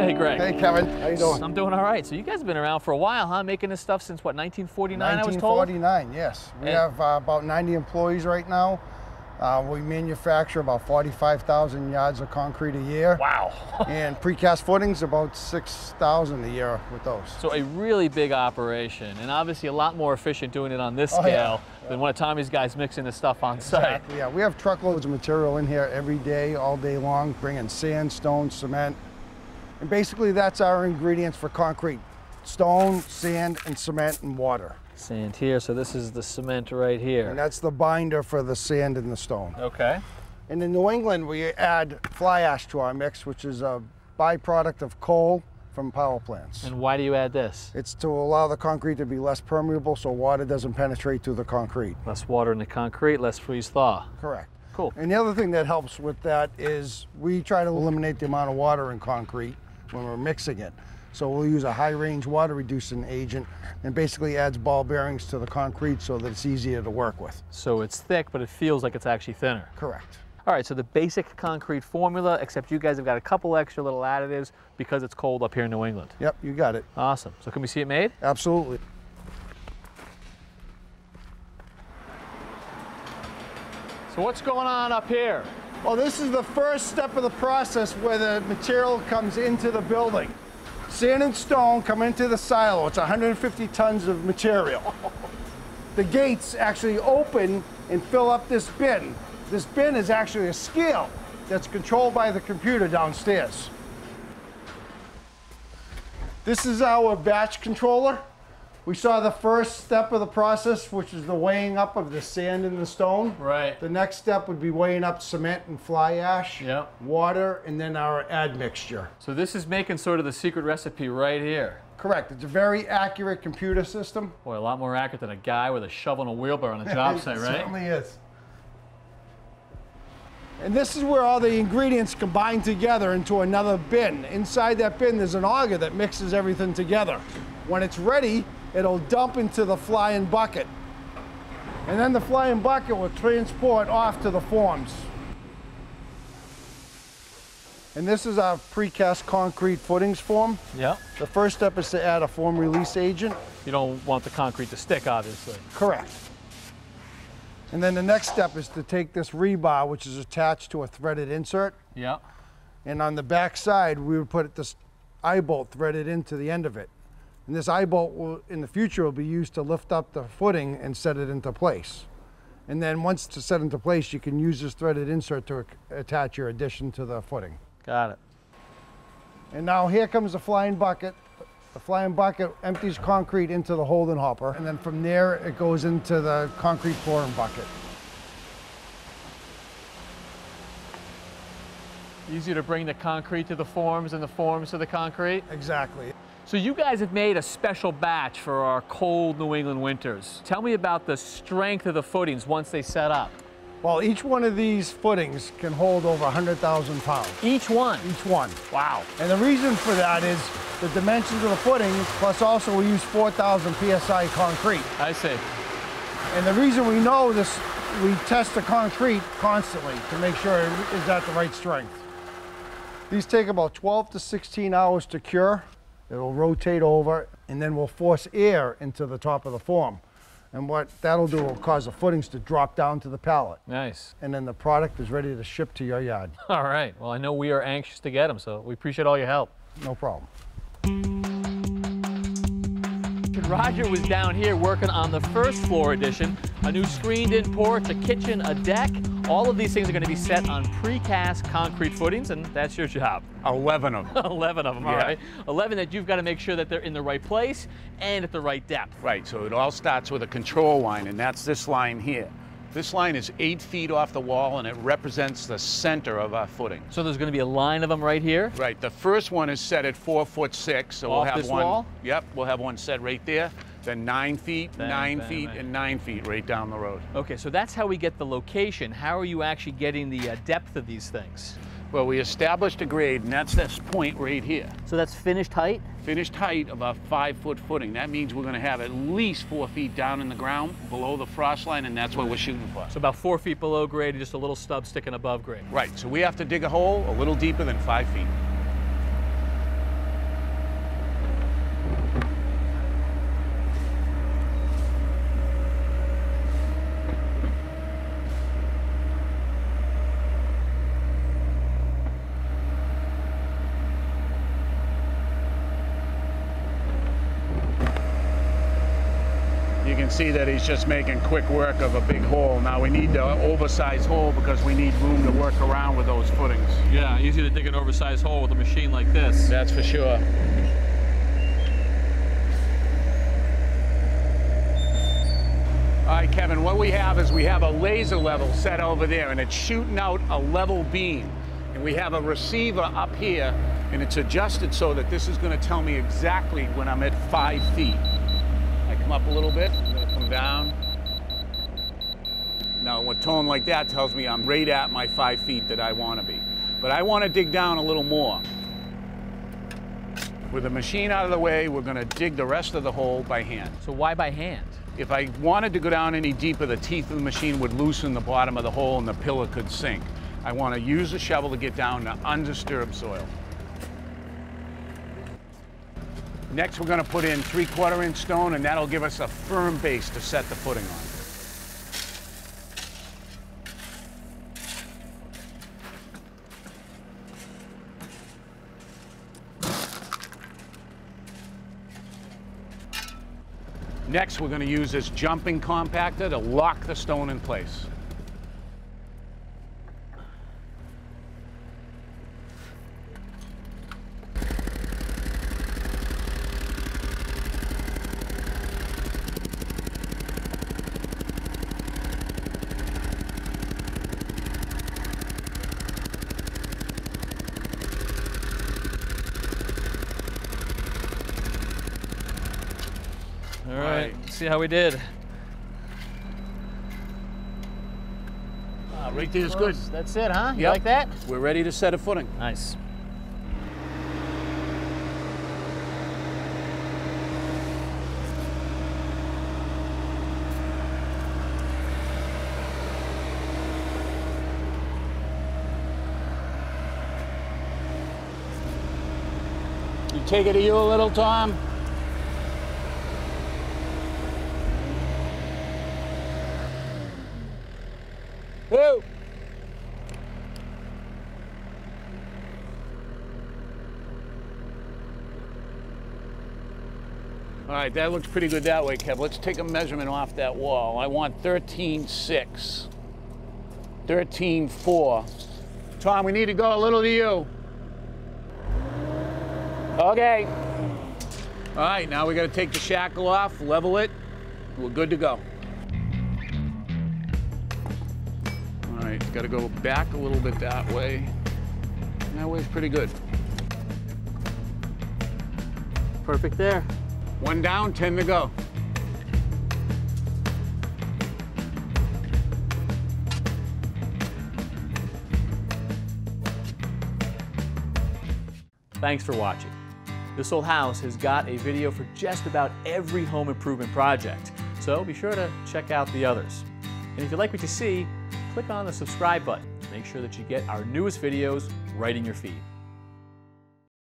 Hey, Greg. Hey, Kevin. How you doing? I'm doing all right. So you guys have been around for a while, huh? Making this stuff since, what, 1949, I was told? 1949, yes. We have about 90 employees right now. We manufacture about 45,000 yards of concrete a year. Wow. And precast footings, about 6,000 a year with those. So a really big operation, and obviously a lot more efficient doing it on this scale than one of Tommy's guys mixing the stuff on site. Exactly, yeah. We have truckloads of material in here every day, all day long, bringing sand, stone, cement. And basically that's our ingredients for concrete. Stone, sand, and cement, and water. Sand here, so this is the cement right here. And that's the binder for the sand and the stone. Okay. And in New England, we add fly ash to our mix, which is a byproduct of coal from power plants. And why do you add this? It's to allow the concrete to be less permeable so water doesn't penetrate through the concrete. Less water in the concrete, less freeze thaw. Correct. Cool. And the other thing that helps with that is we try to eliminate the amount of water in concrete when we're mixing it. So we'll use a high-range water reducing agent and basically adds ball bearings to the concrete so that it's easier to work with. So it's thick, but it feels like it's actually thinner. Correct. All right, so the basic concrete formula, except you guys have got a couple extra little additives because it's cold up here in New England. Yep, you got it. Awesome. So can we see it made? Absolutely. So what's going on up here? Well, this is the first step of the process where the material comes into the building. Sand and stone come into the silo. It's 150 tons of material. The gates actually open and fill up this bin. This bin is actually a scale that's controlled by the computer downstairs. This is our batch controller. We saw the first step of the process, which is the weighing up of the sand and the stone. Right. The next step would be weighing up cement and fly ash, water, and then our admixture. So this is making sort of the secret recipe right here. Correct. It's a very accurate computer system. Boy, a lot more accurate than a guy with a shovel and a wheelbarrow on a job site, right? It certainly is. And this is where all the ingredients combine together into another bin. Inside that bin, there's an auger that mixes everything together. When it's ready, it'll dump into the flying bucket. And then the flying bucket will transport off to the forms. And this is our precast concrete footings form. Yeah. The first step is to add a form release agent. You don't want the concrete to stick, obviously. Correct. And then the next step is to take this rebar, which is attached to a threaded insert. Yeah. And on the back side, we would put this eye bolt threaded into the end of it. And this eye bolt will, in the future, will be used to lift up the footing and set it into place. And then once it's set into place, you can use this threaded insert to attach your addition to the footing. Got it. And now here comes the flying bucket. The flying bucket empties concrete into the holding hopper, and then from there it goes into the concrete pouring bucket. Easier to bring the concrete to the forms and the forms to the concrete? Exactly. So you guys have made a special batch for our cold New England winters. Tell me about the strength of the footings once they set up. Well, each one of these footings can hold over 100,000 pounds. Each one? Each one. Wow. And the reason for that is the dimensions of the footings, plus also we use 4,000 PSI concrete. I see. And the reason we know this, we test the concrete constantly to make sure it is at the right strength. These take about 12 to 16 hours to cure. It'll rotate over, and then we'll force air into the top of the form. And what that'll do will cause the footings to drop down to the pallet. Nice. And then the product is ready to ship to your yard. All right. Well, I know we are anxious to get them, so we appreciate all your help. No problem. Roger was down here working on the first floor addition, a new screened-in porch, a kitchen, a deck. All of these things are going to be set on precast concrete footings, and that's your job. 11 of them. 11 of them, all right. 11 that you've got to make sure that they're in the right place and at the right depth. Right, so it all starts with a control line, and that's this line here. This line is 8 feet off the wall, and it represents the center of our footing. So there's going to be a line of them right here? Right, the first one is set at 4'6", so we'll have this one. wall? Yep, we'll have one set right there. Then 9 feet, Bang, 9 bang, feet, bang. and 9 feet right down the road. Okay, so that's how we get the location. How are you actually getting the depth of these things? Well, we established a grade, and that's this point right here. So that's finished height? Finished height of a 5-foot footing. That means we're going to have at least 4 feet down in the ground, below the frost line, and that's what we're shooting for. So about 4 feet below grade, just a little stub sticking above grade. Right, so we have to dig a hole a little deeper than 5 feet. can see that he's just making quick work of a big hole. Now we need the oversized hole because we need room to work around with those footings. Yeah, easy to dig an oversized hole with a machine like this. That's for sure. All right, Kevin, what we have is we have a laser level set over there, and it's shooting out a level beam. And we have a receiver up here, and it's adjusted so that this is going to tell me exactly when I'm at 5 feet. I come up a little bit, I'm going to come down. Now, a tone like that tells me I'm right at my 5 feet that I want to be. But I want to dig down a little more. With the machine out of the way, we're going to dig the rest of the hole by hand. So why by hand? If I wanted to go down any deeper, the teeth of the machine would loosen the bottom of the hole and the pillar could sink. I want to use the shovel to get down to undisturbed soil. Next, we're going to put in 3/4 inch stone, and that'll give us a firm base to set the footing on. Next, we're going to use this jumping compactor to lock the stone in place. All right, let's see how we did. Right there is good. That's it, huh? You Yep. like that? We're ready to set a footing. Nice. You take it to you a little, Tom? Woo! All right, that looks pretty good that way, Kev. Let's take a measurement off that wall. I want 13.6, 13.4. Tom, we need to go a little to you. Okay. All right, now we got to take the shackle off, level it. We're good to go. All right, got to go back a little bit that way. That way's pretty good. Perfect there. 1 down, 10 to go. Thanks for watching. This Old House has got a video for just about every home improvement project, so be sure to check out the others. And if you like what you see, click on the subscribe button to make sure that you get our newest videos right in your feed.